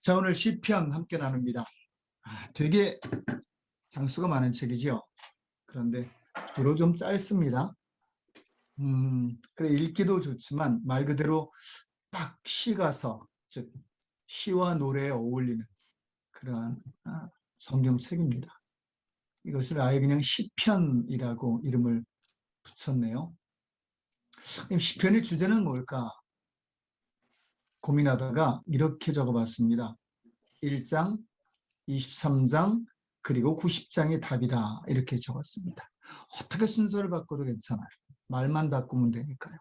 자, 오늘 시편 함께 나눕니다. 되게 장수가 많은 책이죠. 그런데 주로 좀 짧습니다. 그래 읽기도 좋지만 말 그대로 딱 시가서, 즉 시와 노래에 어울리는 그러한 성경책입니다. 이것을 아예 그냥 시편이라고 이름을 붙였네요. 시편의 주제는 뭘까 고민하다가 이렇게 적어봤습니다. 1장, 23장, 그리고 90장의 답이다. 이렇게 적었습니다. 어떻게 순서를 바꿔도 괜찮아요. 말만 바꾸면 되니까요.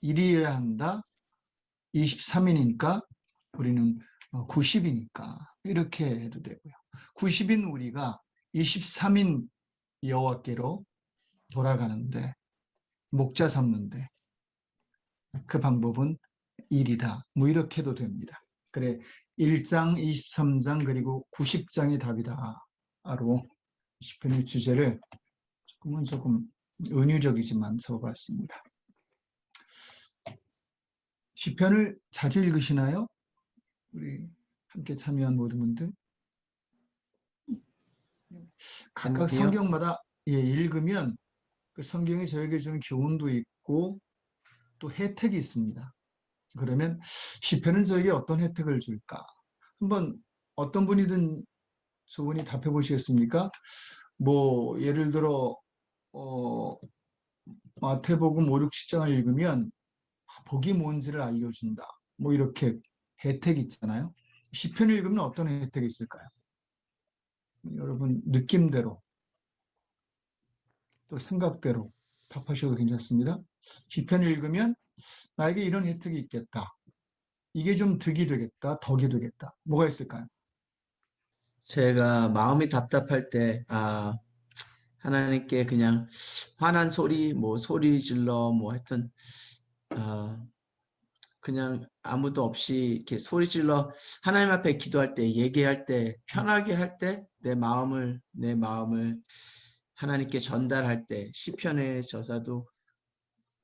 1이어야 한다. 23이니까 우리는 90이니까 이렇게 해도 되고요. 90인 우리가 23인 여호와께로 돌아가는데, 목자 삼는데 그 방법은 1이다. 뭐 이렇게 해도 됩니다. 그래 1장, 23장, 그리고 90장의 답이다로 시편의 주제를 조금 은유적이지만 적어봤습니다. 시편을 자주 읽으시나요? 우리 함께 참여한 모든 분들? 각각 아니요. 성경마다 읽으면 그 성경이 저에게 주는 교훈도 있고 또 혜택이 있습니다. 그러면 시편은 저에게 어떤 혜택을 줄까? 한번 어떤 분이든 좋으니 답해 보시겠습니까? 뭐 예를 들어 마태복음 5, 6, 7장을 읽으면 복이 뭔지를 알려준다. 뭐 이렇게 혜택이 있잖아요. 시편을 읽으면 어떤 혜택이 있을까요? 여러분 느낌대로 또 생각대로 답하셔도 괜찮습니다. 시편을 읽으면 나에게 이런 혜택이 있겠다. 이게 좀 득이 되겠다. 덕이 되겠다. 뭐가 있을까요? 제가 마음이 답답할 때, 하나님께 그냥 화난 소리, 뭐 소리 질러, 뭐 하여튼, 그냥 아무도 없이 이렇게 소리 질러 하나님 앞에 기도할 때, 얘기할 때, 편하게 할 때, 내 마음을 하나님께 전달할 때, 시편의 저자도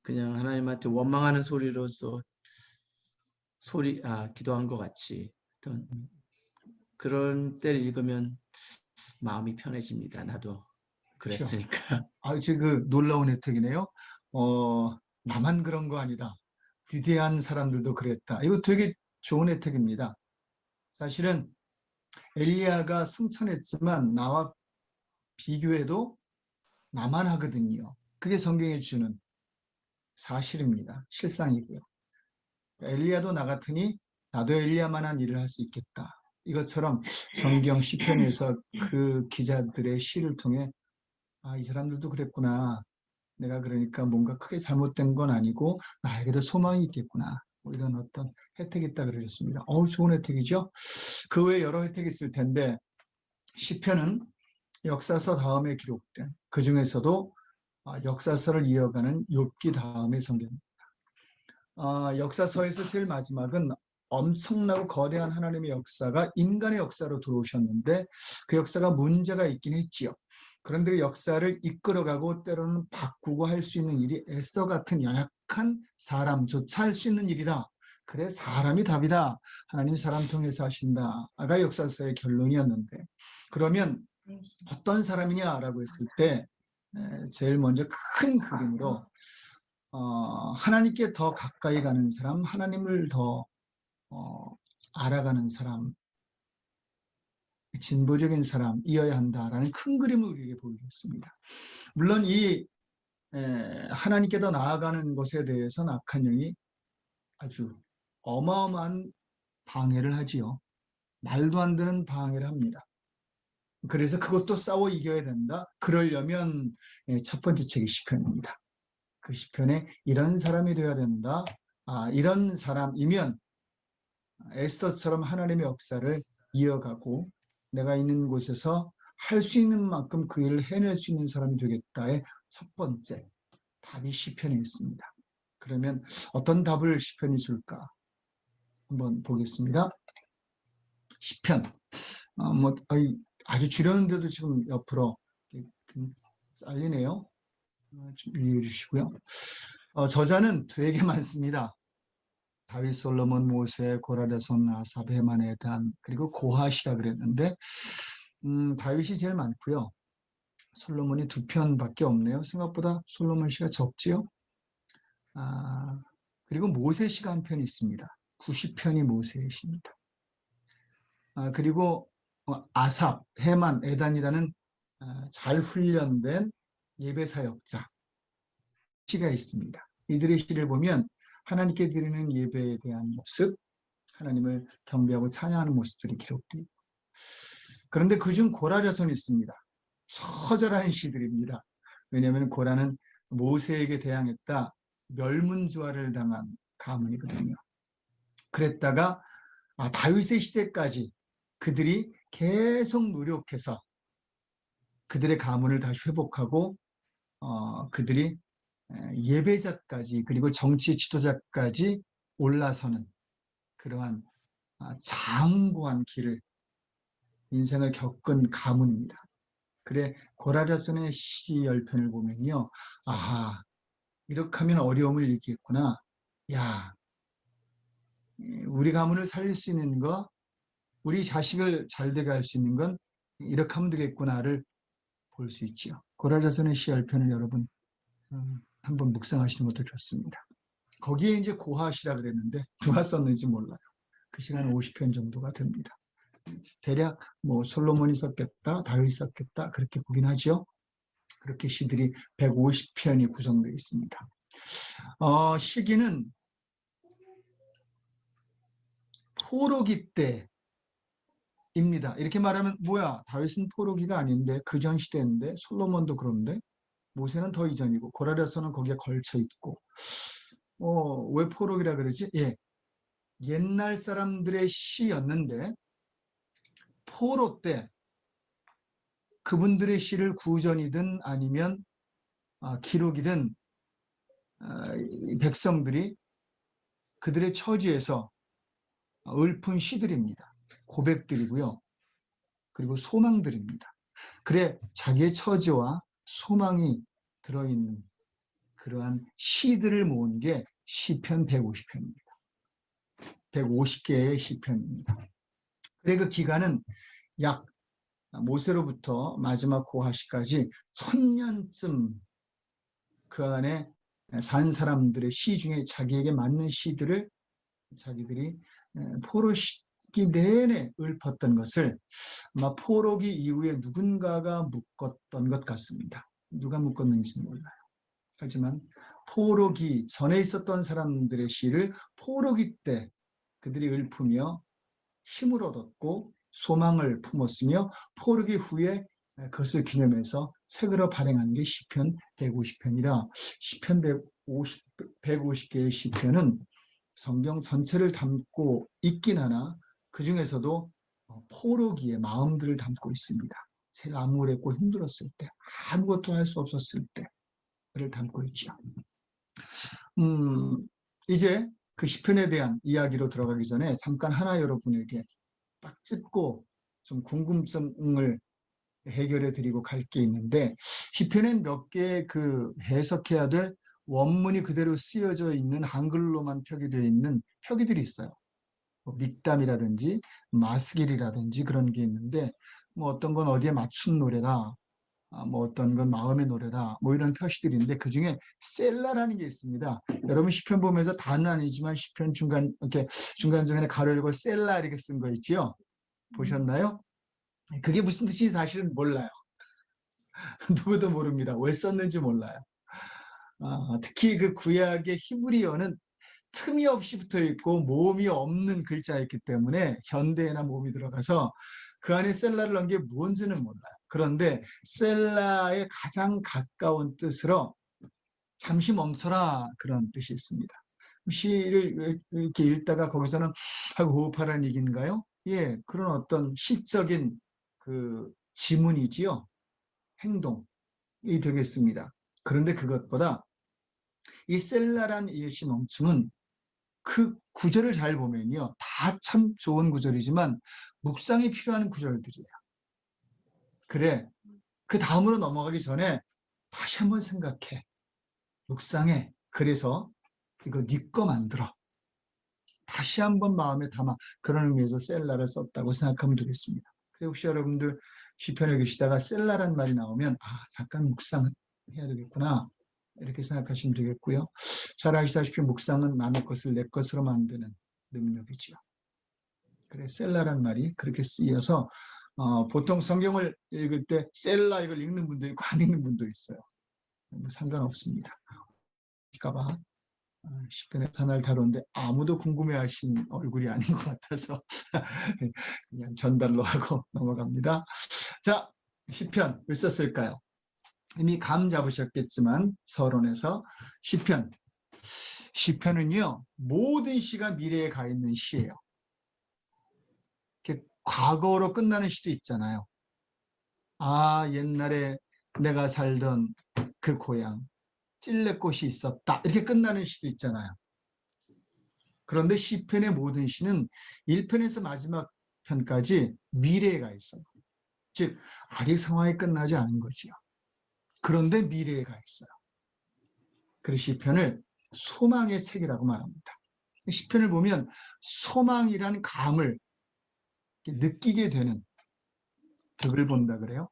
그냥 하나님한테 원망하는 소리로서 기도한 것 같이 어떤 그런 때를 읽으면 마음이 편해집니다. 나도 그렇죠. 그랬으니까. 그 놀라운 혜택이네요. 나만 그런 거 아니다. 위대한 사람들도 그랬다. 이거 되게 좋은 혜택입니다. 사실은 엘리야가 승천했지만 나와 비교해도 나만 하거든요. 그게 성경이 주는 사실입니다. 실상이고요. 엘리야도 나 같으니 나도 엘리야만한 일을 할 수 있겠다. 이것처럼 성경 시편에서 그 기자들의 시를 통해 이 사람들도 그랬구나. 내가 그러니까 뭔가 크게 잘못된 건 아니고 나에게도 소망이 있겠구나. 뭐 이런 어떤 혜택이 있다 그러셨습니다. 좋은 혜택이죠. 그 외에 여러 혜택이 있을 텐데 시편은 역사서 다음에 기록된 그 중에서도 역사서를 이어가는 욥기 다음의 성경입니다. 역사서에서 제일 마지막은 엄청나고 거대한 하나님의 역사가 인간의 역사로 들어오셨는데 그 역사가 문제가 있긴 했지요. 그런데 그 역사를 이끌어가고 때로는 바꾸고 할 수 있는 일이 에스더 같은 연약한 사람조차 할 수 있는 일이다. 그래 사람이 답이다. 하나님 사람 통해서 하신다가 역사서의 결론이었는데 그러면 어떤 사람이냐라고 했을 때 제일 먼저 큰 그림으로 하나님께 더 가까이 가는 사람, 하나님을 더 알아가는 사람, 진보적인 사람이어야 한다라는 큰 그림을 우리에게 보여줬습니다. 물론 이 하나님께 더 나아가는 것에 대해서는 악한 영이 아주 어마어마한 방해를 하지요. 말도 안 되는 방해를 합니다. 그래서 그것도 싸워 이겨야 된다. 그러려면 첫 번째 책이 시편입니다. 그 시편에 이런 사람이 되어야 된다. 이런 사람이면 에스더처럼 하나님의 역사를 이어가고 내가 있는 곳에서 할 수 있는 만큼 그 일을 해낼 수 있는 사람이 되겠다의 첫 번째 답이 시편에 있습니다. 그러면 어떤 답을 시편이 줄까? 한번 보겠습니다. 시편. 아주 줄였는데도 지금 옆으로 잘리네요. 좀 이해해 주시고요. 저자는 되게 많습니다. 다윗, 솔로몬, 모세, 고라랴손, 아삽, 헤만, 에단, 그리고 고핫이라 그랬는데 다윗이 제일 많고요. 솔로몬이 2편밖에 없네요. 생각보다 솔로몬 시가 적지요. 아, 그리고 모세 시가 한 편 있습니다. 90편이 모세의 시입니다. 그리고 아삽, 헤만, 에단이라는 잘 훈련된 예배 사역자 시가 있습니다. 이들의 시를 보면 하나님께 드리는 예배에 대한 모습, 하나님을 경배하고 찬양하는 모습들이 기록되어 있고, 그런데 그중 고라자손이 있습니다. 처절한 시들입니다. 왜냐하면 고라는 모세에게 대항했다 멸문주화를 당한 가문이거든요. 그랬다가 다윗의 시대까지 그들이 계속 노력해서 그들의 가문을 다시 회복하고 그들이 예배자까지 그리고 정치 지도자까지 올라서는 그러한 장구한 길을 인생을 겪은 가문입니다. 그래 고라자손의 시 10편을 보면요. 아하, 이렇게 하면 어려움을 이기겠구나. 야, 우리 가문을 살릴 수 있는 거, 우리 자식을 잘되게 할 수 있는 건 이렇게 하면 되겠구나를 볼 수 있지요. 고라자손의 시 10편을 여러분 한번 묵상하시는 것도 좋습니다. 거기에 이제 고핫이라 그랬는데 누가 썼는지 몰라요. 그 시간 50편 정도가 됩니다. 대략 뭐 솔로몬이 썼겠다, 다윗이 썼겠다 그렇게 보긴 하죠. 그렇게 시들이 150편이 구성되어 있습니다. 시기는 포로기 때입니다. 이렇게 말하면 뭐야, 다윗은 포로기가 아닌데 그 전 시대인데, 솔로몬도 그런데, 모세는 더 이전이고 고라랴서는 거기에 걸쳐 있고, 왜 포로기라 그러지? 예, 옛날 사람들의 시였는데 포로 때 그분들의 시를 구전이든 아니면 기록이든 이 백성들이 그들의 처지에서 읊은 시들입니다. 고백들이고요. 그리고 소망들입니다. 그래 자기의 처지와 소망이 들어있는 그러한 시들을 모은 게 시편 150편입니다. 150개의 시편입니다. 그래 그 기간은 약 모세로부터 마지막 고핫시까지 1000년쯤 그 안에 산 사람들의 시 중에 자기에게 맞는 시들을 자기들이 포로 시기 내내 읊었던 것을 아마 포로기 이후에 누군가가 묶었던 것 같습니다. 누가 묶었는지는 몰라요. 하지만 포로기 전에 있었던 사람들의 시를 포로기 때 그들이 읊으며 힘을 얻었고 소망을 품었으며 포로기 후에 그것을 기념해서 책으로 발행한 게 시편 150편이라 시편 150개의 시편은 성경 전체를 담고 있긴 하나 그 중에서도 포로기의 마음들을 담고 있습니다. 제일 암울했고 힘들었을 때, 아무것도 할 수 없었을 때를 담고 있죠. 이제 그 시편에 대한 이야기로 들어가기 전에 잠깐 하나 여러분에게 딱 짚고 좀 궁금증을 해결해 드리고 갈 게 있는데, 시편엔 몇 개의 그 해석해야 될 원문이 그대로 쓰여져 있는 한글로만 표기되어 있는 표기들이 있어요. 뭐 믹담이라든지 마스길이라든지 그런 게 있는데, 뭐 어떤 건 어디에 맞춘 노래다, 뭐 어떤 건 마음의 노래다, 뭐 이런 표시들인데 그 중에 셀라라는 게 있습니다. 여러분 시편 보면서 다는 아니지만 시편 중간 이렇게 중간중간에 가로 열고 셀라 이렇게 쓴 거 있지요. 보셨나요? 그게 무슨 뜻인지 사실은 몰라요. 누구도 모릅니다. 왜 썼는지 몰라요. 특히 그 구약의 히브리어는 틈이 없이 붙어 있고 모음이 없는 글자였기 때문에 현대에나 모음이 들어가서 그 안에 셀라를 넣은 게 뭔지는 몰라요. 그런데 셀라의 가장 가까운 뜻으로 잠시 멈춰라 그런 뜻이 있습니다. 시를 이렇게 읽다가 거기서는 하고 호흡하라는 얘기인가요? 예, 그런 어떤 시적인 그 지문이지요. 행동이 되겠습니다. 그런데 그것보다 이 셀라란 일시 멈춤은 그 구절을 잘 보면요. 다 참 좋은 구절이지만 묵상이 필요한 구절들이에요. 그래, 그 다음으로 넘어가기 전에 다시 한번 생각해. 묵상해. 그래서 이거 네 거 만들어. 다시 한번 마음에 담아 그런 의미에서 셀라를 썼다고 생각하면 되겠습니다. 그리고 혹시 여러분들 시편을 읽으시다가 셀라란 말이 나오면 잠깐 묵상해야 되겠구나 이렇게 생각하시면 되겠고요. 잘 아시다시피 묵상은 남의 것을 내 것으로 만드는 능력이지요. 그래 셀라란 말이 그렇게 쓰여서 보통 성경을 읽을 때 셀라 이걸 읽는 분도 있고 안 읽는 분도 있어요. 뭐 상관없습니다. 그럴까봐 시편의 산을 다루는데 아무도 궁금해하신 얼굴이 아닌 것 같아서 그냥 전달로 하고 넘어갑니다. 자, 시편 왜 썼을까요? 이미 감 잡으셨겠지만 서론에서 시편은요 모든 시가 미래에 가 있는 시예요. 이렇게 과거로 끝나는 시도 있잖아요. 옛날에 내가 살던 그 고향 찔레꽃이 있었다 이렇게 끝나는 시도 있잖아요. 그런데 시편의 모든 시는 1편에서 마지막 편까지 미래에 가 있어요. 즉 아직 상황이 끝나지 않은 거지요. 그런데 미래에 가 있어요. 그래서 시편을 소망의 책이라고 말합니다. 시편을 보면 소망이란 감을 느끼게 되는 덕을 본다 그래요.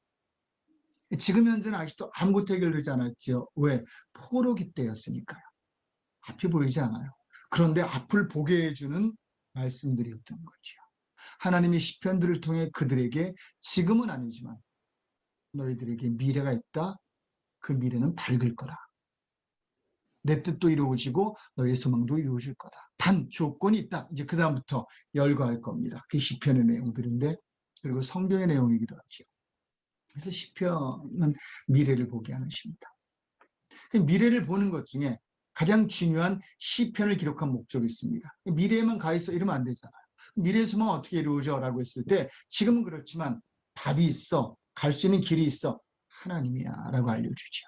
지금 현재는 아직도 아무것도 해결되지 않았지요. 왜? 포로기 때였으니까요. 앞이 보이지 않아요. 그런데 앞을 보게 해주는 말씀들이었던 거죠. 하나님이 시편들을 통해 그들에게 지금은 아니지만 너희들에게 미래가 있다. 그 미래는 밝을 거라. 내 뜻도 이루어지고 너의 소망도 이루어질 거다. 단 조건이 있다. 이제 그 다음부터 열거할 겁니다. 그 시편의 내용들인데 그리고 성경의 내용이기도 하죠. 그래서 시편은 미래를 보게 하는 시입니다. 미래를 보는 것 중에 가장 중요한 시편을 기록한 목적이 있습니다. 미래에만 가 있어 이러면 안 되잖아요. 미래의 소망은 어떻게 이루어져? 라고 했을 때 지금은 그렇지만 답이 있어. 갈 수 있는 길이 있어. 하나님이야 라고 알려주죠.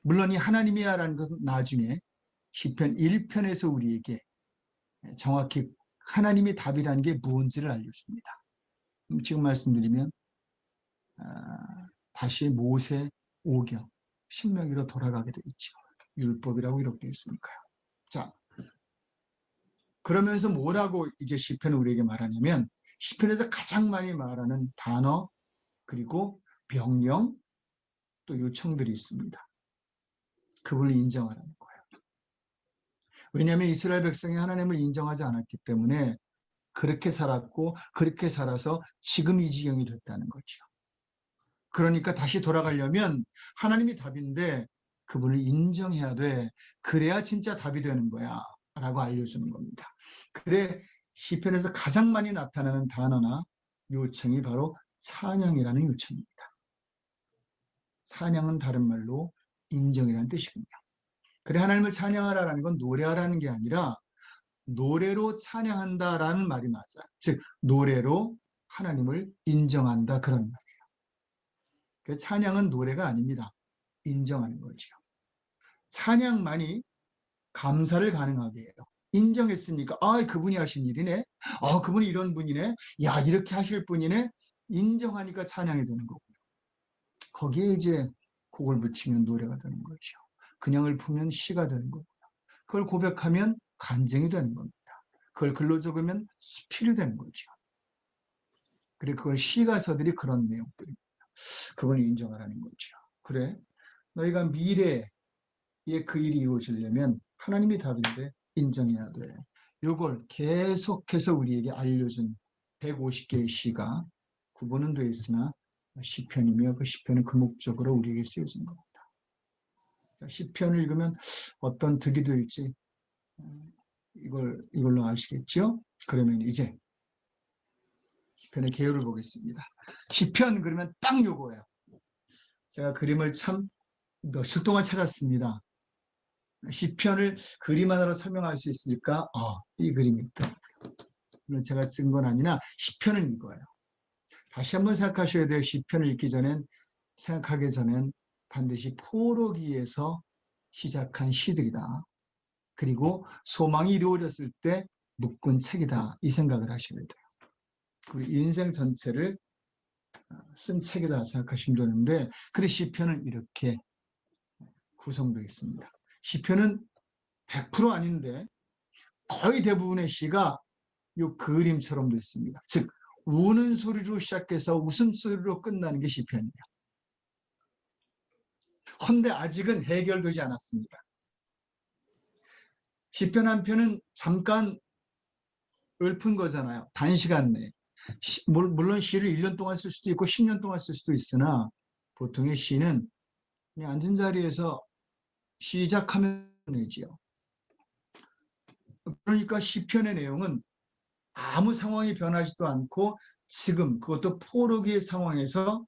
물론 이 하나님이야 라는 것은 나중에 시편 1편에서 우리에게 정확히 하나님의 답이라는 게 뭔지를 알려줍니다. 지금 말씀드리면 다시 모세 오경 신명기로 돌아가게 되겠죠. 율법이라고 이렇게 했으니까요. 자, 그러면서 뭐라고 이제 시편을 우리에게 말하냐면 시편에서 가장 많이 말하는 단어 그리고 명령 또 요청들이 있습니다. 그분을 인정하라는 거예요. 왜냐하면 이스라엘 백성이 하나님을 인정하지 않았기 때문에 그렇게 살았고 그렇게 살아서 지금 이 지경이 됐다는 거죠. 그러니까 다시 돌아가려면 하나님이 답인데 그분을 인정해야 돼. 그래야 진짜 답이 되는 거야. 라고 알려주는 겁니다. 그래 시편에서 가장 많이 나타나는 단어나 요청이 바로 찬양이라는 요청입니다. 찬양은 다른 말로 인정이라는 뜻이군요. 그래 하나님을 찬양하라는 건 노래하라는 게 아니라 노래로 찬양한다라는 말이 맞아요. 즉 노래로 하나님을 인정한다 그런 말이에요. 그 찬양은 노래가 아닙니다. 인정하는 거죠. 찬양만이 감사를 가능하게 해요. 인정했으니까 그분이 하신 일이네. 그분이 이런 분이네. 야 이렇게 하실 분이네. 인정하니까 찬양이 되는 거고요. 거기에 이제 곡을 붙이면 노래가 되는 거죠. 그냥을 풀면 시가 되는 거고요. 그걸 고백하면 간증이 되는 겁니다. 그걸 글로 적으면 수필이 되는 거죠. 그래 그걸 시가서들이 그런 내용들입니다. 그걸 인정하라는 거죠. 그래 너희가 미래에 그 일이 이루어지려면 하나님이 답인데 인정해야 돼. 이걸 계속해서 우리에게 알려준 150개의 시가 구분은 돼 있으나 시편이며 그 시편은 그 목적으로 우리에게 쓰여진 겁니다. 시편을 읽으면 어떤 득이 될지 이걸로 아시겠죠? 그러면 이제 시편의 개요를 보겠습니다. 시편 그러면 딱 요거예요. 제가 그림을 참 며칠 동안 찾았습니다. 시편을 그림 하나로 설명할 수 있을까? 이 그림이 있더라고요. 물론 제가 쓴 건 아니라 시편은 이거예요. 다시 한번 생각하셔야 돼요. 시편을 읽기 전엔 생각하기 전엔 반드시 포로기에서 시작한 시들이다. 그리고 소망이 이루어졌을 때 묶은 책이다. 이 생각을 하셔야 돼요. 그리고 인생 전체를 쓴 책이다 생각하시면 되는데 그래서 시편은 이렇게 구성되어 있습니다. 시편은 100% 아닌데 거의 대부분의 시가 요 그림처럼 됐습니다. 즉 우는 소리로 시작해서 웃음소리로 끝나는 게 시편이에요. 헌데 아직은 해결되지 않았습니다. 시편 한 편은 잠깐 읊은 거잖아요. 단시간 내에. 물론 시를 1년 동안 쓸 수도 있고 10년 동안 쓸 수도 있으나 보통의 시는 그냥 앉은 자리에서 시작하면 되지요. 그러니까 시편의 내용은 아무 상황이 변하지도 않고 지금 그것도 포로기의 상황에서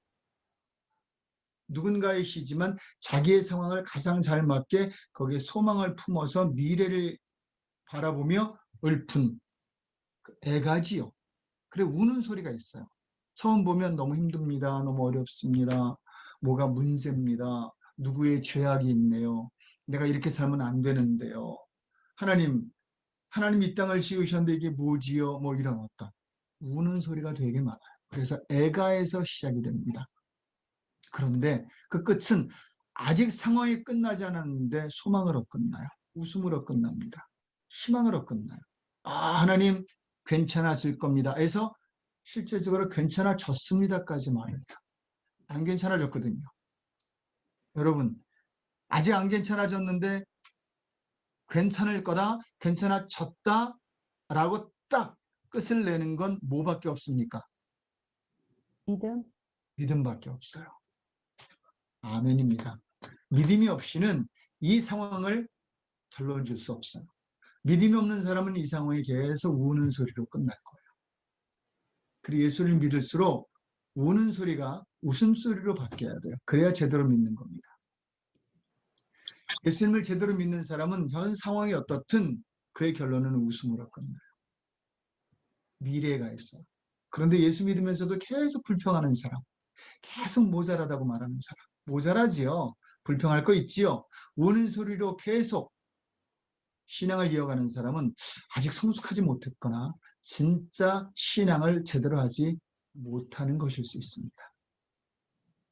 누군가의 시지만 자기의 상황을 가장 잘 맞게 거기에 소망을 품어서 미래를 바라보며 읊은 애가지요. 그래 우는 소리가 있어요. 처음 보면 너무 힘듭니다. 너무 어렵습니다. 뭐가 문제입니다. 누구의 죄악이 있네요. 내가 이렇게 살면 안 되는데요. 하나님 이 땅을 지으셨는데 이게 뭐지요? 뭐 이런 어떤 우는 소리가 되게 많아요. 그래서 애가에서 시작이 됩니다. 그런데 그 끝은 아직 상황이 끝나지 않았는데 소망으로 끝나요. 웃음으로 끝납니다. 희망으로 끝나요. 아, 하나님 괜찮아질 겁니다. 해서 실제적으로 괜찮아졌습니다까지 말합니다. 안 괜찮아졌거든요. 여러분, 아직 안 괜찮아졌는데 괜찮을 거다, 괜찮아졌다 라고 딱 끝을 내는 건 뭐밖에 없습니까? 믿음? 믿음밖에 없어요. 아멘입니다. 믿음이 없이는 이 상황을 결론 줄 수 없어요. 믿음이 없는 사람은 이 상황이 계속 우는 소리로 끝날 거예요. 그리고 예수를 믿을수록 우는 소리가 웃음소리로 바뀌어야 돼요. 그래야 제대로 믿는 겁니다. 예수님을 제대로 믿는 사람은 현 상황이 어떻든 그의 결론은 웃음으로 끝나요. 미래가 있어요. 그런데 예수 믿으면서도 계속 불평하는 사람, 계속 모자라다고 말하는 사람, 모자라지요. 불평할 거 있지요. 우는 소리로 계속 신앙을 이어가는 사람은 아직 성숙하지 못했거나 진짜 신앙을 제대로 하지 못하는 것일 수 있습니다.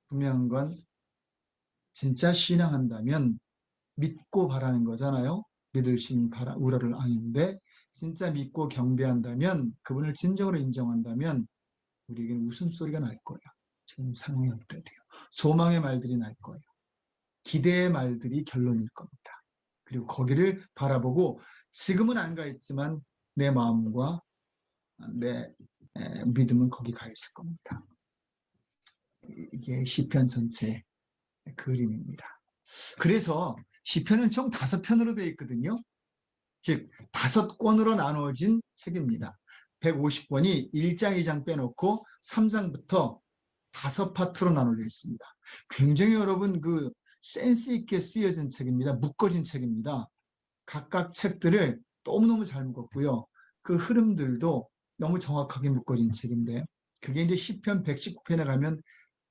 분명한 건 진짜 신앙한다면 믿고 바라는 거잖아요. 믿으신 우러를 아는데 진짜 믿고 경배한다면 그분을 진정으로 인정한다면 우리에게는 웃음소리가 날 거예요. 지금 상황이 어때요? 소망의 말들이 날 거예요. 기대의 말들이 결론일 겁니다. 그리고 거기를 바라보고 지금은 안 가 있지만 내 마음과 내 믿음은 거기 가 있을 겁니다. 이게 시편 전체의 그림입니다. 그래서 시편은 총 5편으로 되어 있거든요. 즉 5권으로 나누어진 책입니다. 150권이 1장, 2장 빼놓고 3장부터 5파트로 나눠져 있습니다. 굉장히 여러분 그 센스 있게 쓰여진 책입니다. 묶어진 책입니다. 각각 책들을 너무너무 잘 묶었고요. 그 흐름들도 너무 정확하게 묶어진 책인데 그게 이제 시편 119편에 가면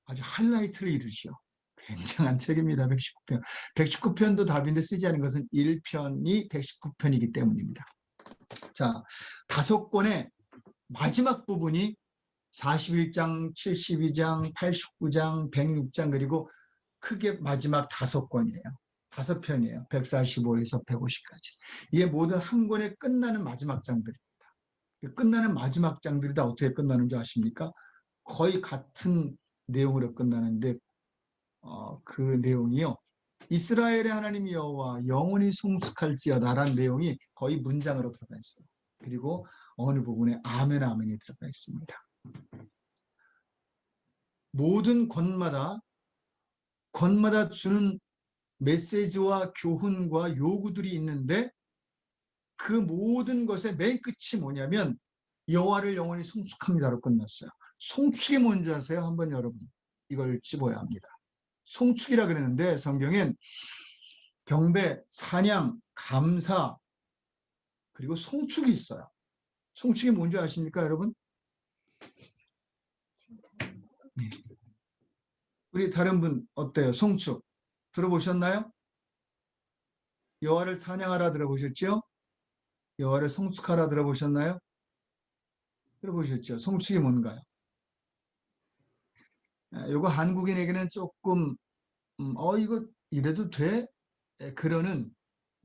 아주 하이라이트를 이루죠. 굉장한 책입니다. 119편. 119편도 답인데 쓰지 않은 것은 1편이 119편이기 때문입니다. 자, 5권의 마지막 부분이 41장, 72장, 89장, 106장 그리고 크게 마지막 5권이에요. 5편이에요. 145에서 150까지. 이게 모든 한 권에 끝나는 마지막 장들입니다. 끝나는 마지막 장들이 다 어떻게 끝나는 줄 아십니까? 거의 같은 내용으로 끝나는데 그 내용이요. 이스라엘의 하나님 여호와 영원히 성숙할지어다라는 내용이 거의 문장으로 들어가 있어요. 그리고 어느 부분에 아멘 아멘이 들어가 있습니다. 모든 권마다 주는 메시지와 교훈과 요구들이 있는데 그 모든 것의 맨 끝이 뭐냐면 여호와를 영원히 송축합니다로 끝났어요. 송축이 뭔지 아세요? 한번 여러분 이걸 찝어야 합니다. 송축이라 그랬는데 성경엔 경배, 찬양, 감사 그리고 송축이 있어요. 송축이 뭔지 아십니까 여러분? 네. 우리 다른 분 어때요? 송축 들어보셨나요? 여호와를 찬양하라 들어보셨죠? 여호와를 송축하라 들어보셨나요? 들어보셨죠? 송축이 뭔가요? 이거 한국인에게는 조금 이거 이래도 돼? 그러는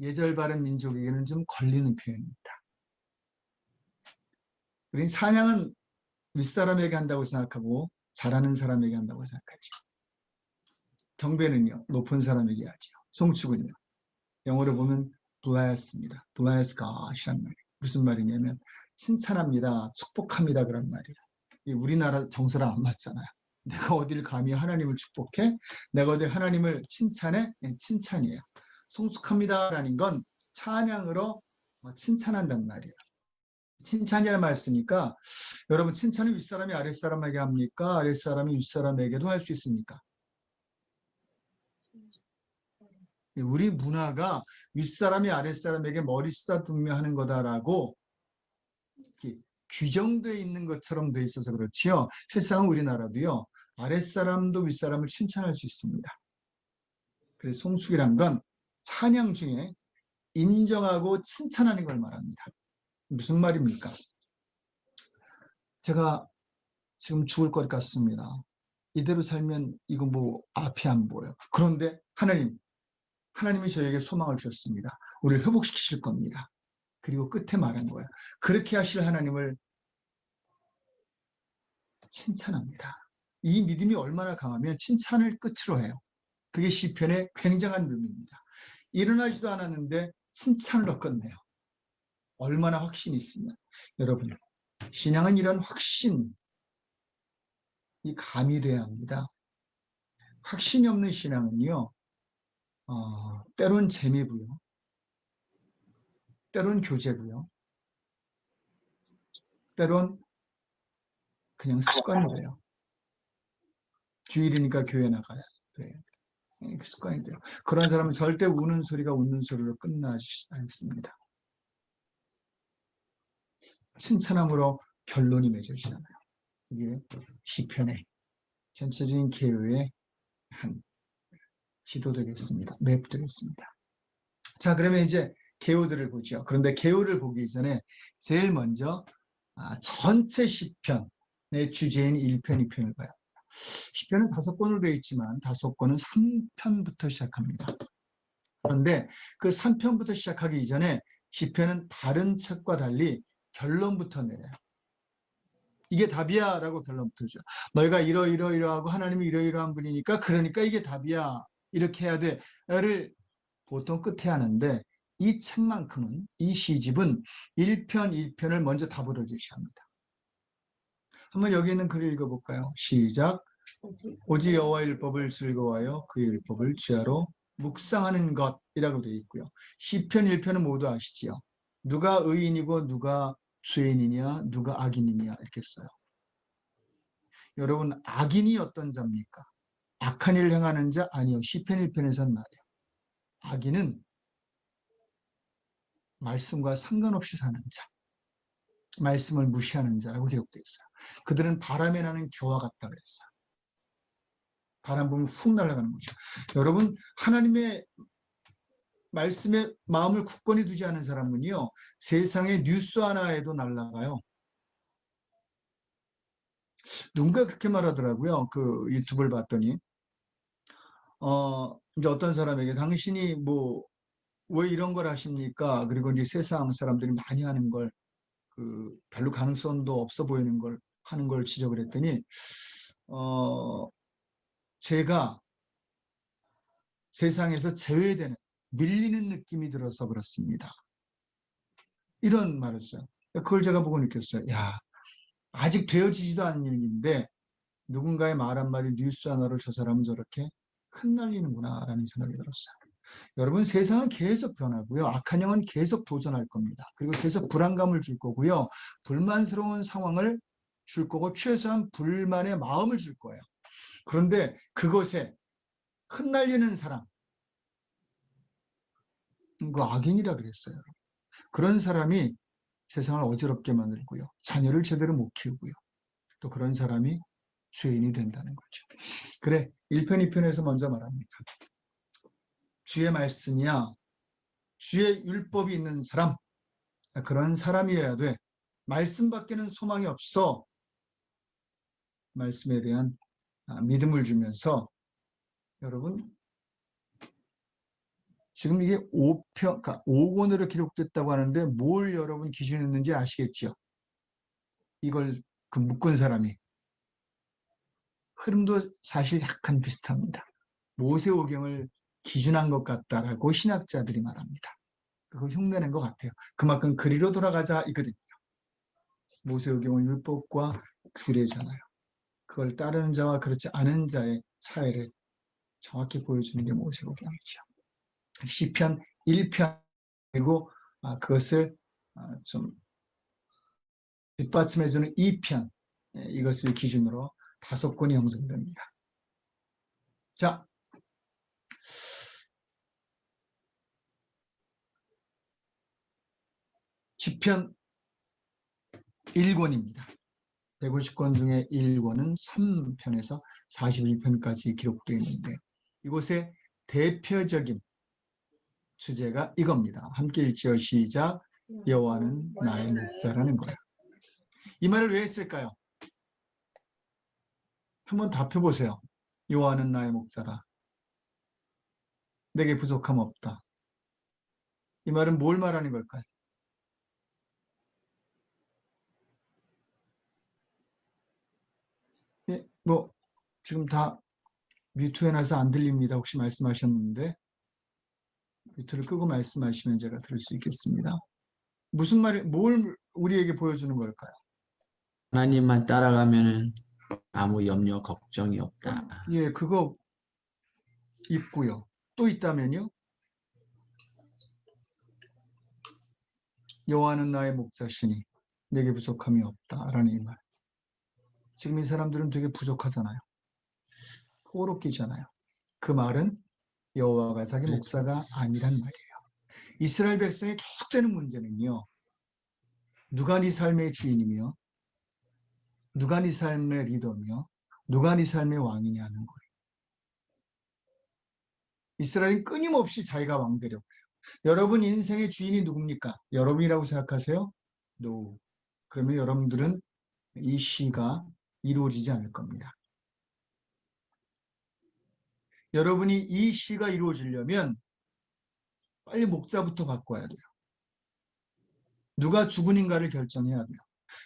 예절 바른 민족에게는 좀 걸리는 표현입니다. 우린 사냥은 윗사람에게 한다고 생각하고 잘하는 사람에게 한다고 생각하죠. 경배는요, 높은 사람에게 하죠. 송축은요, 영어로 보면 bless입니다. bless God이란 말이에요. 무슨 말이냐면 칭찬합니다, 축복합니다 그런 말이에요. 이 우리나라 정서랑 안 맞잖아요. 내가 어딜 감히 하나님을 축복해? 내가 어디 하나님을 칭찬해? 네, 칭찬이에요. 송축합니다라는 건 찬양으로 칭찬한다는 말이에요. 칭찬이라는 말 쓰니까 여러분 칭찬은 윗사람이 아랫사람에게 합니까? 아랫사람이 윗사람에게도 할 수 있습니까? 우리 문화가 윗사람이 아랫사람에게 머리 쓰다듬며 하는 거다라고 규정되어 있는 것처럼 돼 있어서 그렇지요. 실상은 우리나라도요. 아랫사람도 윗사람을 칭찬할 수 있습니다. 그래서 송축이란 건 찬양 중에 인정하고 칭찬하는 걸 말합니다. 무슨 말입니까? 제가 지금 죽을 것 같습니다. 이대로 살면 이거 뭐 앞이 안 보여요. 그런데 하나님이 저에게 소망을 주셨습니다. 우리를 회복시키실 겁니다. 그리고 끝에 말한 거예요. 그렇게 하실 하나님을 칭찬합니다. 이 믿음이 얼마나 강하면 칭찬을 끝으로 해요. 그게 시편의 굉장한 묘미입니다. 일어나지도 않았는데 칭찬으로 끝내요. 얼마나 확신이 있으면. 여러분, 신앙은 이런 확신이 가미돼야 합니다. 확신이 없는 신앙은요, 때론 재미고요, 때론 교제고요, 때론 그냥 습관이 돼요. 주일이니까 교회 나가야 돼요. 그 습관이 돼요. 그런 사람은 절대 우는 소리가 웃는 소리로 끝나지 않습니다. 칭찬함으로 결론이 맺어지잖아요. 이게 시편의 전체적인 계율의 한 지도 되겠습니다. 맵 되겠습니다. 자, 그러면 이제 계율들을 보죠. 그런데 계율을 보기 전에 제일 먼저 전체 시편의 주제인 1편, 2편을 봐요. 시편은 5권으로 되어 있지만 5권은 3편부터 시작합니다. 그런데 그 3편부터 시작하기 이전에 시편은 다른 책과 달리 결론부터 내려요. 이게 답이야 라고 결론부터 줘. 너희가 이러이러하고 하나님이 이러이러한 분이니까 그러니까 이게 답이야. 이렇게 해야 돼. 를 보통 끝에 하는데 이 책만큼은, 이 시집은 1편, 2편을 먼저 답으로 제시합니다. 한번 여기 있는 글을 읽어볼까요? 시작. 오직 여호와의 율법을 즐거워하여 그의 율법을 주야로 묵상하는 것이라고 되어 있고요. 시편 1편은 모두 아시지요. 누가 의인이고 누가 죄인이냐, 누가 악인이냐 이렇게 써요. 여러분, 악인이 어떤 자입니까? 악한 일을 행하는 자? 아니요. 시편 1편에서는 말이에요. 악인은 말씀과 상관없이 사는 자, 말씀을 무시하는 자라고 기록되어 있어요. 그들은 바람에 나는 겨와 같다 그랬어요. 바람 보면 훅 날아가는 거죠. 여러분, 하나님의 말씀에 마음을 굳건히 두지 않은 사람은요, 세상의 뉴스 하나에도 날아가요. 누군가 그렇게 말하더라고요. 그 유튜브를 봤더니 이제 어떤 사람에게 당신이 뭐 왜 이런 걸 하십니까? 그리고 이제 세상 사람들이 많이 하는 걸 별로 가능성도 없어 보이는 걸 하는 걸 지적을 했더니 제가 세상에서 제외되는 밀리는 느낌이 들어서 그렇습니다. 이런 말을 써요. 그걸 제가 보고 느꼈어요. 야, 아직 되어지지도 않은 일인데 누군가의 말 한마디 뉴스 하나로 저 사람은 저렇게 흩날리는구나 라는 생각이 들었어요. 여러분, 세상은 계속 변하고요. 악한 영은 계속 도전할 겁니다. 그리고 계속 불안감을 줄 거고요. 불만스러운 상황을 줄 거고 최소한 불만의 마음을 줄 거예요. 그런데 그것에 흩날리는 사람, 그 악인이라 그랬어요. 그런 사람이 세상을 어지럽게 만들고요. 자녀를 제대로 못 키우고요. 또 그런 사람이 죄인이 된다는 거죠. 그래, 1편, 2편에서 먼저 말합니다. 주의 말씀이야, 주의 율법이 있는 사람, 그런 사람이어야 돼. 말씀밖에는 소망이 없어. 말씀에 대한 믿음을 주면서 여러분, 지금 이게 5편, 그러니까 5권으로 기록됐다고 하는데 뭘 여러분 기준했는지 아시겠죠? 이걸 그 묶은 사람이. 흐름도 사실 약간 비슷합니다. 모세오경을 기준한 것 같다라고 신학자들이 말합니다. 그걸 흉내낸 것 같아요. 그만큼 그리로 돌아가자 이거든요. 모세오경은 율법과 규례잖아요. 그걸 따르는 자와 그렇지 않은 자의 차이를 정확히 보여주는 게 모세오경이죠. 시편 1편 그리고 그것을 좀 뒷받침해주는 2편 이것을 기준으로 5권이 형성됩니다. 자, 시편 1권입니다. 150권 중에 1권은 3편에서 41편까지 기록되어 있는데 이곳의 대표적인 주제가 이겁니다. 함께 읽지어 시작. 여호와는 나의 목자라는 거예요. 이 말을 왜 했을까요? 한번 답해보세요. 여호와는 나의 목자다. 내게 부족함 없다. 이 말은 뭘 말하는 걸까요? 예, 지금 다 뮤트해놔서 안 들립니다. 혹시 말씀하셨는데 뮤트를 끄고 말씀하시면 제가 들을 수 있겠습니다. 무슨 말이, 뭘 우리에게 보여주는 걸까요? 하나님만 따라가면은 아무 염려 걱정이 없다. 예, 그거 있고요. 또 있다면요? 여호와는 나의 목자시니 내게 부족함이 없다라는 이 말. 지금 이 사람들은 되게 부족하잖아요. 호롭기잖아요. 그 말은 여호와가 자기 목사가 아니란 말이에요. 이스라엘 백성의 계속되는 문제는요. 누가 네 삶의 주인이며 누가 네 삶의 리더며 누가 네 삶의 왕이냐는 거예요. 이스라엘은 끊임없이 자기가 왕 되려고 해요. 여러분 인생의 주인이 누굽니까? 여러분이라고 생각하세요? No. 그러면 여러분들은 이 시가 이루어지지 않을 겁니다. 여러분이 이 시가 이루어지려면 빨리 목자부터 바꿔야 돼요. 누가 주군인가를 결정해야 돼요.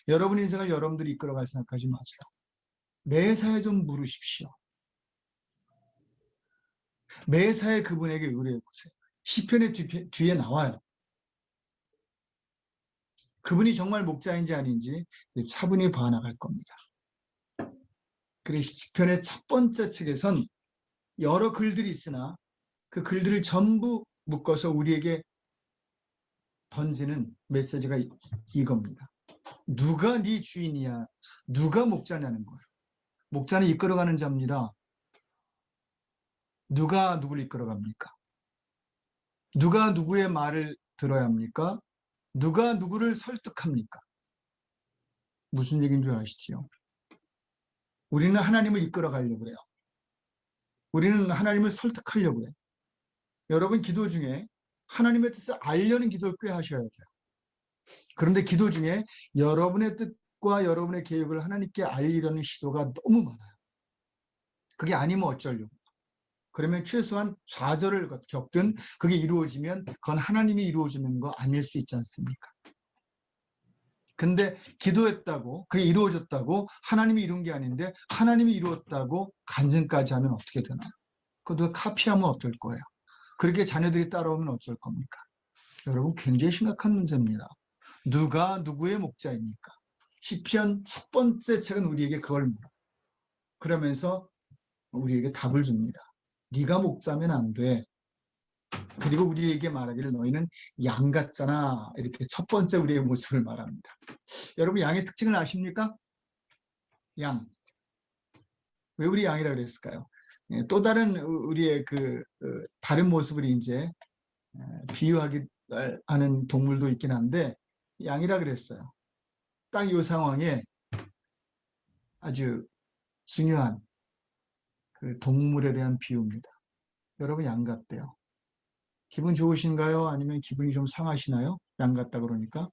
여러분 인생을 여러분들이 이끌어갈 생각하지 마세요. 매사에 좀 물으십시오. 매사에 그분에게 의뢰해 보세요. 시편의 뒤에 나와요. 그분이 정말 목자인지 아닌지 차분히 반항할 겁니다. 그래서 시편의 첫 번째 책에선 여러 글들이 있으나 그 글들을 전부 묶어서 우리에게 던지는 메시지가 이겁니다. 누가 네 주인이야? 누가 목자냐는 거예요. 목자는 이끌어가는 자입니다. 누가 누구를 이끌어갑니까? 누가 누구의 말을 들어야 합니까? 누가 누구를 설득합니까? 무슨 얘기인 줄 아시지요? 우리는 하나님을 이끌어가려고 해요. 우리는 하나님을 설득하려고 해요. 여러분 기도 중에 하나님의 뜻을 알려는 기도를 꽤 하셔야 돼요. 그런데 기도 중에 여러분의 뜻과 여러분의 계획을 하나님께 알리려는 시도가 너무 많아요. 그게 아니면 어쩌려고. 그러면 최소한 좌절을 겪든 그게 이루어지면 그건 하나님이 이루어지는 거 아닐 수 있지 않습니까? 근데 기도했다고 그게 이루어졌다고 하나님이 이룬 게 아닌데 하나님이 이루었다고 간증까지 하면 어떻게 되나요? 그것도 카피하면 어떨 거예요? 그렇게 자녀들이 따라오면 어쩔 겁니까? 여러분 굉장히 심각한 문제입니다. 누가 누구의 목자입니까? 시편 첫 번째 책은 우리에게 그걸 물어요. 그러면서 우리에게 답을 줍니다. 네가 목자면 안 돼. 그리고 우리에게 말하기를 너희는 양 같잖아. 이렇게 첫 번째 우리의 모습을 말합니다. 여러분 양의 특징을 아십니까? 양. 왜 우리 양이라 그랬을까요? 또 다른 우리의 다른 모습을 이제 비유하기 하는 동물도 있긴 한데 양이라 그랬어요. 딱 이 상황에 아주 중요한 그 동물에 대한 비유입니다. 여러분 양 같대요. 기분 좋으신가요? 아니면 기분이 좀 상하시나요? 양 같다 그러니까.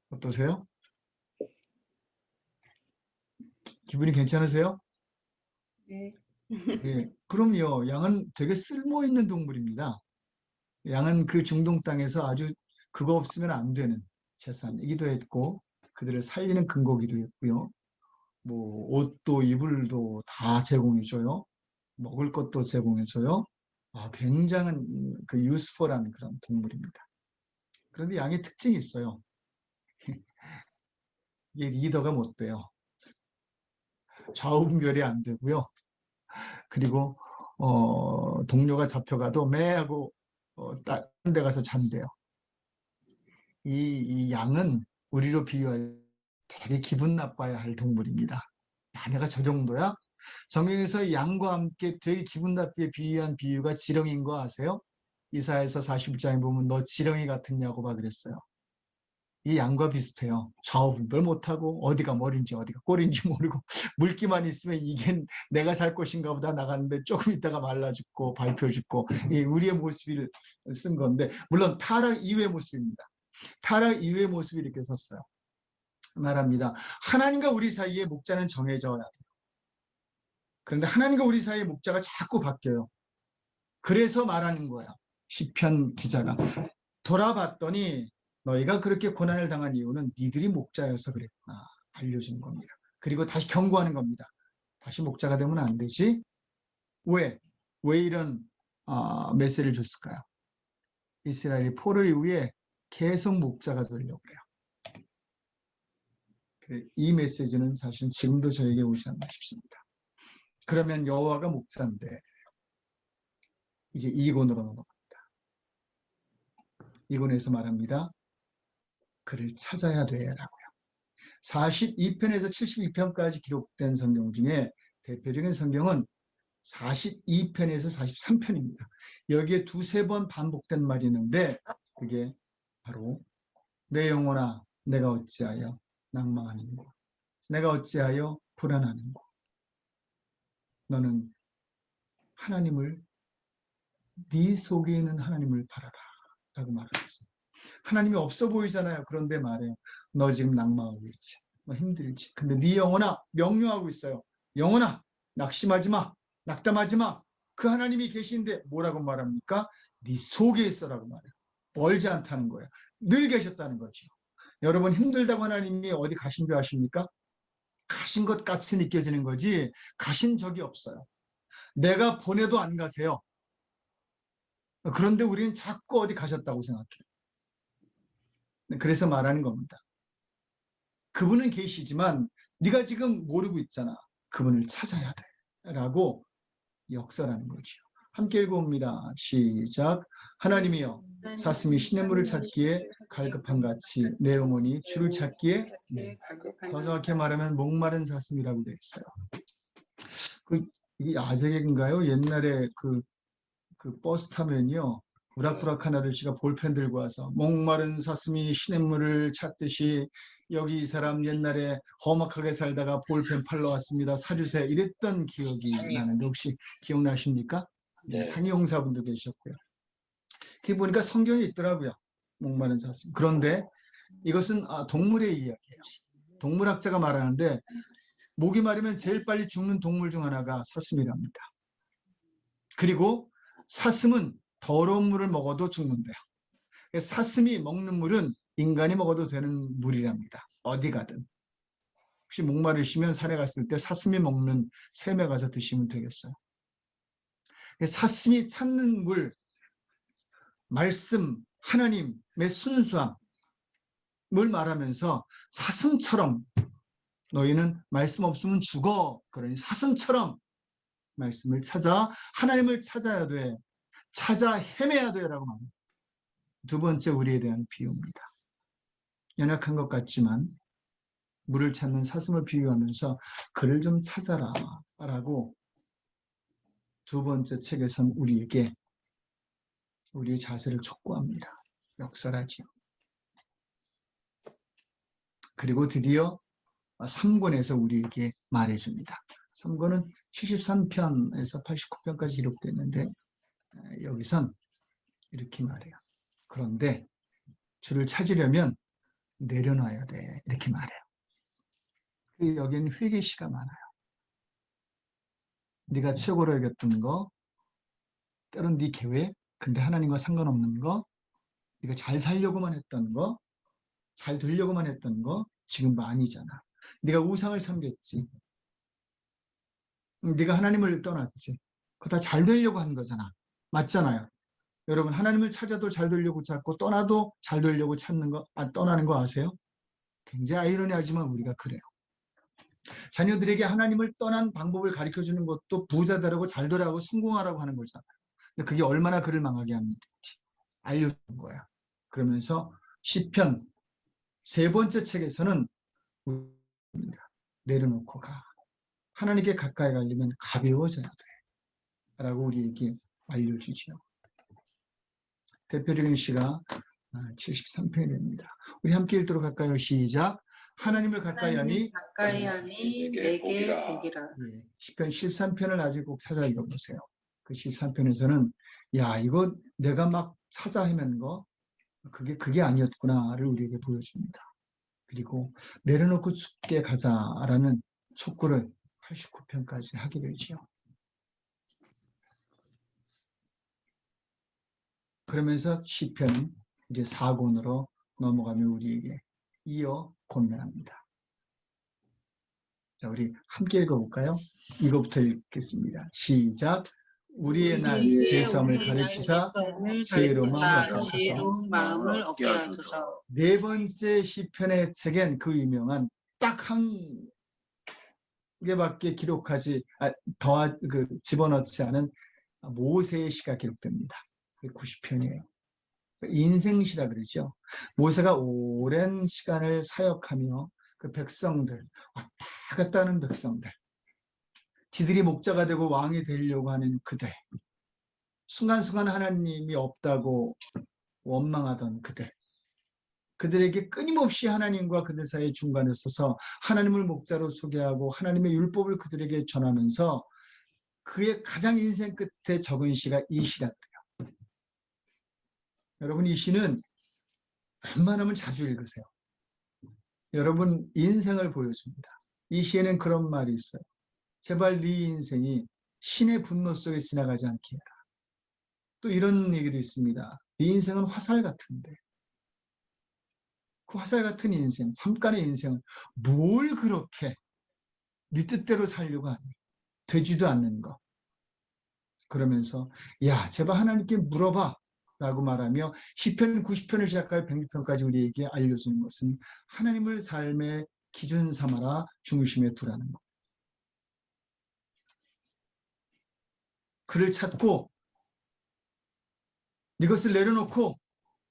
어떠세요? 기분이 괜찮으세요? 네. 네, 그럼요. 양은 되게 쓸모있는 동물입니다. 양은 그 중동 땅에서 아주 그거 없으면 안 되는 재산이기도 했고 그들을 살리는 근거기도 했고요. 뭐 옷도 이불도 다 제공해줘요. 먹을 것도 제공해줘요. 굉장한 그 유스풀한 그런 동물입니다. 그런데 양의 특징이 있어요. 이게 리더가 못 돼요. 좌우분별이 안 되고요. 그리고 동료가 잡혀가도 매하고 다른 데 가서 잔대요. 이 양은 우리로 비유할 되게 기분 나빠야 할 동물입니다. 야, 내가 저 정도야? 성경에서 양과 함께 되게 기분 나쁘게 비유한 비유가 지렁이인 거 아세요? 이사야서 41장에 보면 너 지렁이 같은 야곱아 그랬어요. 이 양과 비슷해요. 좌우분별 못하고 어디가 머리인지 어디가 꼬리인지 모르고 물기만 있으면 이게 내가 살 것인가 보다 나가는데 조금 있다가 말라 죽고 밟혀 죽고 이 우리의 모습을 쓴 건데 물론 타락 이후의 모습입니다. 타락 이후의 모습이 이렇게 섰어요. 말합니다. 하나님과 우리 사이에 목자는 정해져야 돼요. 그런데 하나님과 우리 사이의 목자가 자꾸 바뀌어요. 그래서 말하는 거야. 시편 기자가 돌아봤더니 너희가 그렇게 고난을 당한 이유는 니들이 목자여서 그랬구나. 알려주는 겁니다. 그리고 다시 경고하는 겁니다. 다시 목자가 되면 안 되지. 왜? 왜 이런 메시지를 줬을까요? 이스라엘이 포로 이후에 계속 목자가 되려고 그래요. 이 메시지는 사실 지금도 저에게 오지 않나 싶습니다. 그러면 여호와가 목자인데 이제 2권으로 넘어갑니다. 2권에서 말합니다. 그를 찾아야 돼라고요. 42편에서 72편까지 기록된 성경 중에 대표적인 성경은 42편에서 43편입니다. 여기에 두세 번 반복된 말이 있는데 그게 바로 내 영혼아 내가 어찌하여 낭망하는고 내가 어찌하여 불안하는고 너는 하나님을 네 속에 있는 하나님을 바라라 라고 말하셨어요. 하나님이 없어 보이잖아요. 그런데 말해요. 너 지금 낭망하고 있지. 너 힘들지. 근데 네 영혼아 명령하고 있어요. 영혼아 낙심하지 마. 낙담하지 마. 그 하나님이 계신데 뭐라고 말합니까? 네 속에 있어라고 말해요. 멀지 않다는 거예요. 늘 계셨다는 거죠. 여러분 힘들다고 하나님이 어디 가신 줄 아십니까? 가신 것 같이 느껴지는 거지 가신 적이 없어요. 내가 보내도 안 가세요. 그런데 우리는 자꾸 어디 가셨다고 생각해요. 그래서 말하는 겁니다. 그분은 계시지만 네가 지금 모르고 있잖아. 그분을 찾아야 돼. 라고 역설하는 거죠. 함께 읽어봅니다. 시작. 하나님이여 사슴이 시냇물을 찾기에 갈급한 같이 내 영혼이 주를 찾기에 더 정확히 말하면 목마른 사슴이라고 되어 있어요. 이게 아재개인가요? 옛날에 그 버스 타면요. 우락부락한 아저씨가 볼펜 들고 와서 목마른 사슴이 시냇물을 찾듯이 여기 이 사람 옛날에 험악하게 살다가 볼펜 팔러 왔습니다. 사주세요. 이랬던 기억이 나는데 혹시 기억나십니까? 네, 상용사분도 계셨고요. 그게 보니까 성경에 있더라고요. 목마른 사슴. 그런데 이것은 동물의 이야기예요. 동물학자가 말하는데 목이 마르면 제일 빨리 죽는 동물 중 하나가 사슴이랍니다. 그리고 사슴은 더러운 물을 먹어도 죽는데요. 사슴이 먹는 물은 인간이 먹어도 되는 물이랍니다. 어디 가든. 혹시 목마르시면 산에 갔을 때 사슴이 먹는 샘에 가서 드시면 되겠어요. 사슴이 찾는 물, 말씀, 하나님의 순수함을 말하면서 사슴처럼 너희는 말씀 없으면 죽어. 그러니 사슴처럼 말씀을 찾아 하나님을 찾아야 돼. 찾아 헤매야 돼라고 말합니다. 두 번째 우리에 대한 비유입니다. 연약한 것 같지만 물을 찾는 사슴을 비유하면서 그를 좀 찾아라 라고 두 번째 책에선 우리에게 우리의 자세를 촉구합니다. 역설하지요. 그리고 드디어 3권에서 우리에게 말해줍니다. 3권은 73편에서 89편까지 기록됐는데 여기선 이렇게 말해요. 그런데 주를 찾으려면 내려놔야 돼. 이렇게 말해요. 여기는 회개시가 많아요. 네가 최고로 여겼던 거, 때론 네 계획, 근데 하나님과 상관없는 거, 네가 잘 살려고만 했던 거, 잘 되려고만 했던 거, 지금 아니잖아. 네가 우상을 섬겼지. 네가 하나님을 떠났지. 그거 다 잘 되려고 한 거잖아. 맞잖아요. 여러분, 하나님을 찾아도 잘 되려고 찾고 떠나도 잘 되려고 찾는 거, 떠나는 거 아세요? 굉장히 아이러니하지만 우리가 그래요. 자녀들에게 하나님을 떠난 방법을 가르쳐 주는 것도 부자 되라고 잘 되라고 성공하라고 하는 거잖아요. 근데 그게 얼마나 그를 망하게 합니까? 알려준 거야. 그러면서 시편 세 번째 책에서는 내려놓고 가. 하나님께 가까이 가려면 가벼워져야 돼. 라고 우리에게 알려주죠. 대표적인 시가 73편이 됩니다. 우리 함께 읽도록 할까요? 시작. 하나님을 가까이 함이 내게 복이라. 예, 시편 13편을 아직 꼭 찾아 읽어보세요. 그 13편에서는 야, 이거 내가 막 찾아 헤맨 거 그게 아니었구나를 우리에게 보여줍니다. 그리고 내려놓고 죽게 가자라는 촉구를 89편까지 하게 되지요. 그러면서 시편 이제 4권으로 넘어가면 우리에게 이어 권면합니다. 자, 우리 함께 읽어볼까요? 이거부터 읽겠습니다. 시작. 우리의 날 죄섬을 가르치사 지혜로운 마음을 얻게 하소서. 네 번째 시편의 책엔 그 유명한 딱 한 개밖에 기록하지 집어넣지 않은 모세의 시가 기록됩니다. 90편이에요. 인생시라 그러죠. 모세가 오랜 시간을 사역하며 그 백성들, 왔다 갔다 하는 백성들, 지들이 목자가 되고 왕이 되려고 하는 그들, 순간순간 하나님이 없다고 원망하던 그들에게 끊임없이 하나님과 그들 사이의 중간에 서서 하나님을 목자로 소개하고 하나님의 율법을 그들에게 전하면서 그의 가장 인생 끝에 적은 시가 이 시라 그래요. 여러분, 이 시는 웬만하면 자주 읽으세요. 여러분 인생을 보여줍니다. 이 시에는 그런 말이 있어요. 제발 네 인생이 신의 분노 속에 지나가지 않게 해라. 또 이런 얘기도 있습니다. 네 인생은 화살 같은데 그 화살 같은 인생, 잠깐의 인생을 뭘 그렇게 네 뜻대로 살려고 하니? 되지도 않는 거. 그러면서 야, 제발 하나님께 물어봐 라고 말하며 시편 90편을 시작할 106편까지 우리에게 알려주는 것은 하나님을 삶의 기준 삼아라, 중심에 두라는 것. 그를 찾고 이것을 내려놓고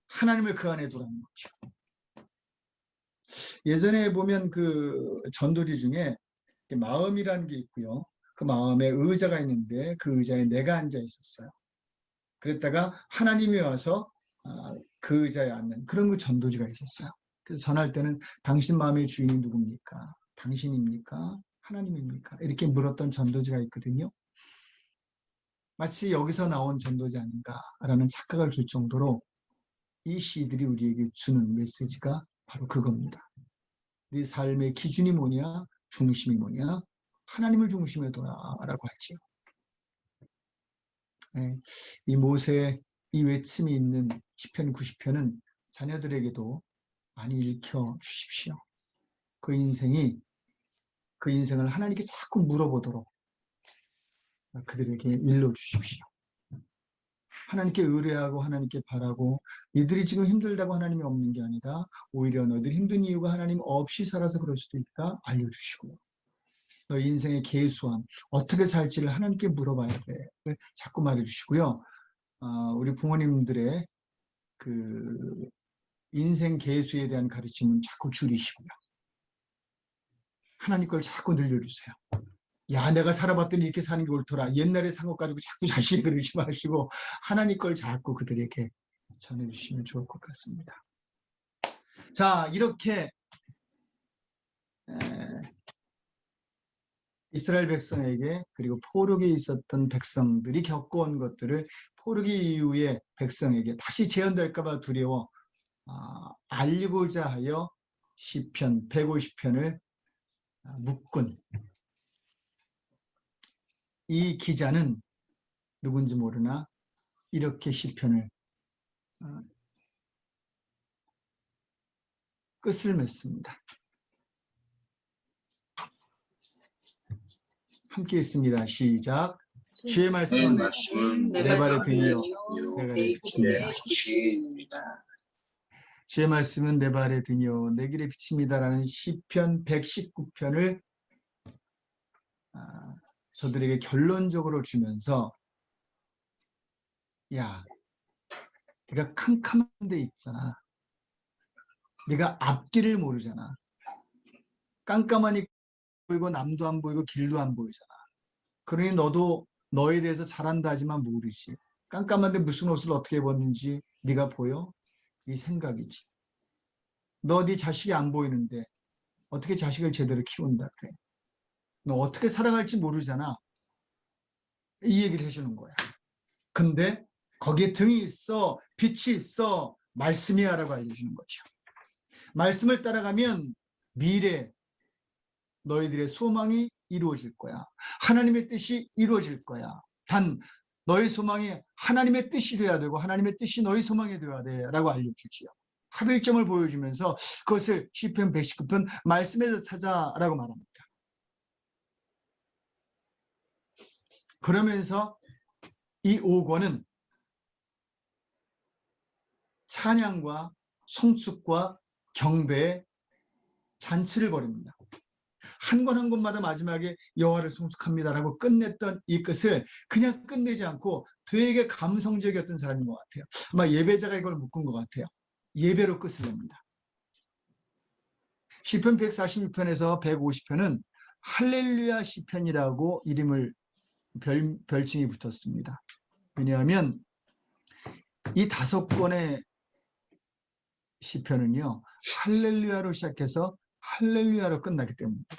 하나님을 그 안에 두라는 거죠. 예전에 보면 그 전도리 중에 마음이라는 게 있고요. 그 마음에 의자가 있는데 그 의자에 내가 앉아 있었어요. 그랬다가 하나님이 와서 그 의자에 앉는 그런 그 전도지가 있었어요. 그래서 전할 때는 당신 마음의 주인이 누굽니까? 당신입니까? 하나님입니까? 이렇게 물었던 전도지가 있거든요. 마치 여기서 나온 전도지 아닌가라는 착각을 줄 정도로 이 시들이 우리에게 주는 메시지가 바로 그겁니다. 네 삶의 기준이 뭐냐? 중심이 뭐냐? 하나님을 중심에 둬라라고 하지요. 네, 이 모세의 이 외침이 있는 시편 90편은 자녀들에게도 많이 읽혀 주십시오. 그 인생을 하나님께 자꾸 물어보도록 그들에게 일러 주십시오. 하나님께 의뢰하고 하나님께 바라고 이들이 지금 힘들다고 하나님이 없는 게 아니다. 오히려 너희들이 힘든 이유가 하나님 없이 살아서 그럴 수도 있다. 알려주시고요. 너 인생의 계수함, 어떻게 살지를 하나님께 물어봐야 돼. 자꾸 말해주시고요. 우리 부모님들의 그 인생 계수에 대한 가르침은 자꾸 줄이시고요. 하나님 걸 자꾸 늘려주세요. 야, 내가 살아봤더니 이렇게 사는 게 옳더라. 옛날에 산 것 가지고 자꾸 자신이 그러지 마시고 하나님 걸 자꾸 그들에게 전해주시면 좋을 것 같습니다. 자, 이렇게 이스라엘 백성에게 그리고 포로기에 있었던 백성들이 겪어온 것들을 포로기 이후에 백성에게 다시 재현될까 봐 두려워 알리고자 하여 시편 150편을 묶은 이 기자는 누군지 모르나 이렇게 시편을 끝을 맺습니다. 함께 있습니다. 시작. 주의 말씀은 내 발의 등이요 내가 내 빛입니다. 주의 말씀은 내 발의 등이요 내 길의 빛입니다라는 시편 119편을 저들에게 결론적으로 주면서, 야, 네가 캄캄한 데 있잖아. 네가 앞길을 모르잖아. 깜깜하니 보이고 남도 안 보이고 길도 안 보이잖아. 그러니 너도 너에 대해서 잘한다 하지만 모르지. 깜깜한데 무슨 옷을 어떻게 입었는지 네가 보여? 이 생각이지. 너 네 자식이 안 보이는데 어떻게 자식을 제대로 키운다 그래. 너 어떻게 살아갈지 모르잖아. 이 얘기를 해주는 거야. 근데 거기에 등이 있어, 빛이 있어, 말씀이야 라고 알려주는 거죠. 말씀을 따라가면 미래 너희들의 소망이 이루어질 거야. 하나님의 뜻이 이루어질 거야. 단 너희 소망이 하나님의 뜻이 돼야 되고 하나님의 뜻이 너희 소망이 되어야 돼 라고 알려주지요. 합일점을 보여주면서 그것을 시편 119편 말씀에서 찾아라고 말합니다. 그러면서 이 5권은 찬양과 송축과 경배의 잔치를 벌입니다. 한 권 한 권마다 마지막에 여호와를 송축합니다라고 끝냈던 이 끝을 그냥 끝내지 않고 되게 감성적이었던 사람인 것 같아요. 아마 예배자가 이걸 묶은 것 같아요. 예배로 끝을 냅니다. 시편 146편에서 150편은 할렐루야 시편이라고 이름을 별칭이 붙었습니다. 왜냐하면 이 5권의 시편은요 할렐루야로 시작해서 할렐루야로 끝나기 때문입니다.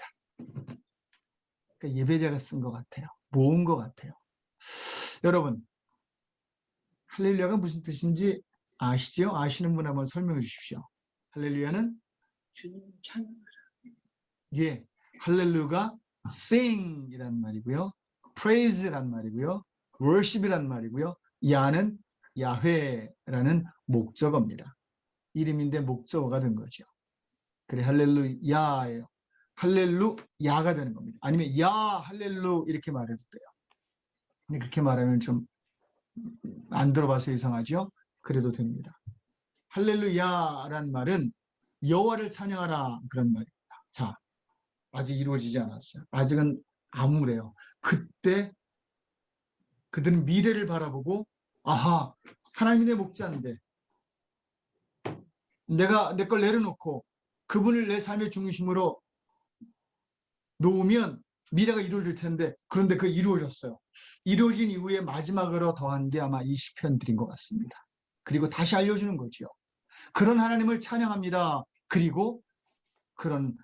그러니까 예배자가 쓴 것 같아요. 모은 것 같아요. 여러분, 할렐루야가 무슨 뜻인지 아시죠? 아시는 분 한번 설명해 주십시오. 할렐루야는 주님 찬양하라. 예, 할렐루야가 sing이란 말이고요, praise란 말이고요, worship이란 말이고요, 야는 야훼라는 목적어입니다. 이름인데 목적어가 된 거죠. 그래 할렐루야예요. 할렐루야가 되는 겁니다. 아니면 야 할렐루 이렇게 말해도 돼요. 근데 그렇게 말하면 좀 안 들어봐서 이상하죠? 그래도 됩니다. 할렐루야란 말은 여호와를 찬양하라 그런 말입니다. 자, 아직 이루어지지 않았어요. 아직은 암울해요. 그때 그들은 미래를 바라보고 아하, 하나님이 내 목자인데 내가 내 걸 내려놓고 그분을 내 삶의 중심으로 놓으면 미래가 이루어질 텐데, 그런데 그 이루어졌어요. 이루어진 이후에 마지막으로 더한 게 아마 이 시편들인 것 같습니다. 그리고 다시 알려주는 거죠. 그런 하나님을 찬양합니다. 그리고 그런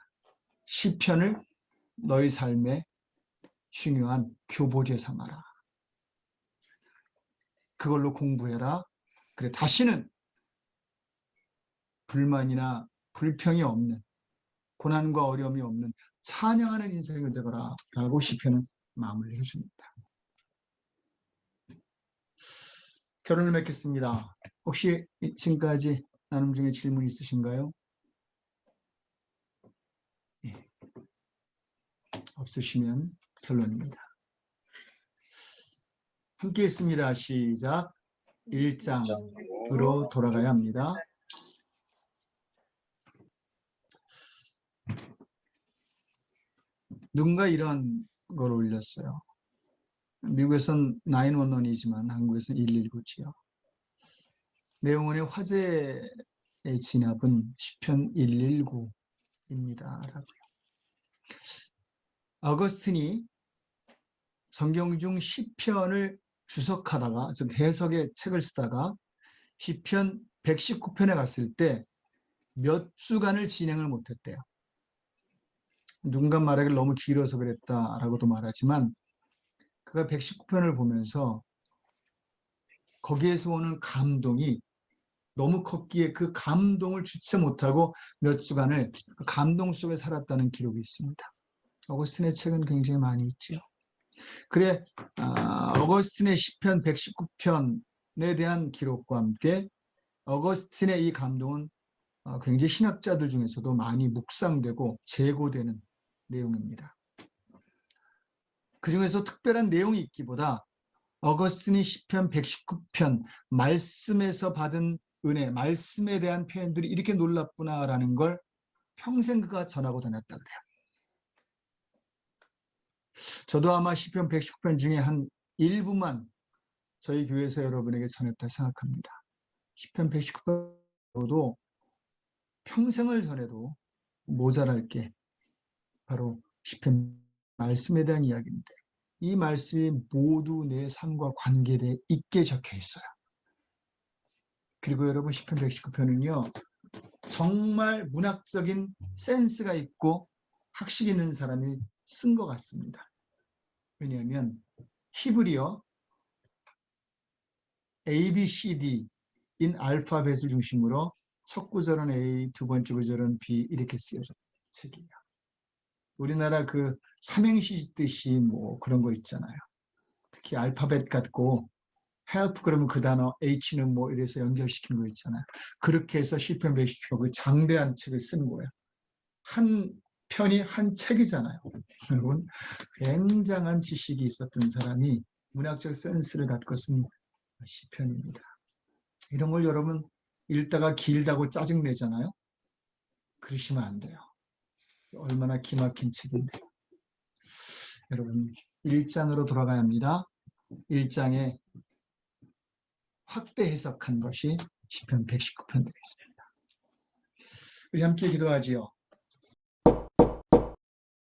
시편을 너희 삶의 중요한 교보제 삼아라. 그걸로 공부해라. 그래 다시는 불만이나 불평이 없는, 고난과 어려움이 없는 찬양하는 인생이 되거라 라고 시편은 마무리를 해줍니다. 결론을 맺겠습니다. 혹시 지금까지 나눔 중에 질문 있으신가요? 예. 없으시면 결론입니다. 함께 읽습니다. 시작. 1장으로 돌아가야 합니다. 누군가 이런 걸 올렸어요. 미국에선 911이지만 한국에서는 119지요. 내용원의 화제의 진압은 시편 119입니다. 라고요. 어거스틴이 성경 중 시편을 주석하다가, 즉 해석의 책을 쓰다가 시편 119편에 갔을 때 몇 주간을 진행을 못했대요. 누군가 말하기를 너무 길어서 그랬다라고도 말하지만 그가 119편을 보면서 거기에서 오는 감동이 너무 컸기에 그 감동을 주체 못하고 몇 주간을 그 감동 속에 살았다는 기록이 있습니다. 어거스틴의 책은 굉장히 많이 있죠. 그래 어거스틴의 시편 119편에 대한 기록과 함께 어거스틴의 이 감동은 굉장히 신학자들 중에서도 많이 묵상되고 재고되는 내용입니다. 그 중에서 특별한 내용이 있기보다 어거스틴이 시편 119편 말씀에서 받은 은혜, 말씀에 대한 표현들이 이렇게 놀랍구나라는 걸 평생 그가 전하고 다녔다 그래요. 저도 아마 시편 119편 중에 한 일부만 저희 교회에서 여러분에게 전했다 생각합니다. 시편 119편도 평생을 전해도 모자랄 게 바로 시편 말씀에 대한 이야기인데, 이 말씀이 모두 내 삶과 관계되어 있게 적혀 있어요. 그리고 여러분, 시편 119편은요 정말 문학적인 센스가 있고 학식 있는 사람이 쓴 것 같습니다. 왜냐하면 히브리어 A, B, C, D인 알파벳을 중심으로 첫 구절은 A, 두 번째 구절은 B 이렇게 쓰여진 책이에요. 우리나라 그 삼행시 뜻이 뭐 그런 거 있잖아요. 특히 알파벳 같고 help 그러면 그 단어 H는 뭐 이래서 연결시킨 거 있잖아요. 그렇게 해서 시편 119편 그 장대한 책을 쓰는 거예요. 한 편이 한 책이잖아요. 여러분, 굉장한 지식이 있었던 사람이 문학적 센스를 갖고 쓴 시편입니다. 이런 걸 여러분 읽다가 길다고 짜증내잖아요. 그러시면 안 돼요. 얼마나 기막힌 책인데. 여러분, 1장으로 돌아가야 합니다. 1장에 확대 해석한 것이 시편 119편 되겠습니다. 우리 함께 기도하지요.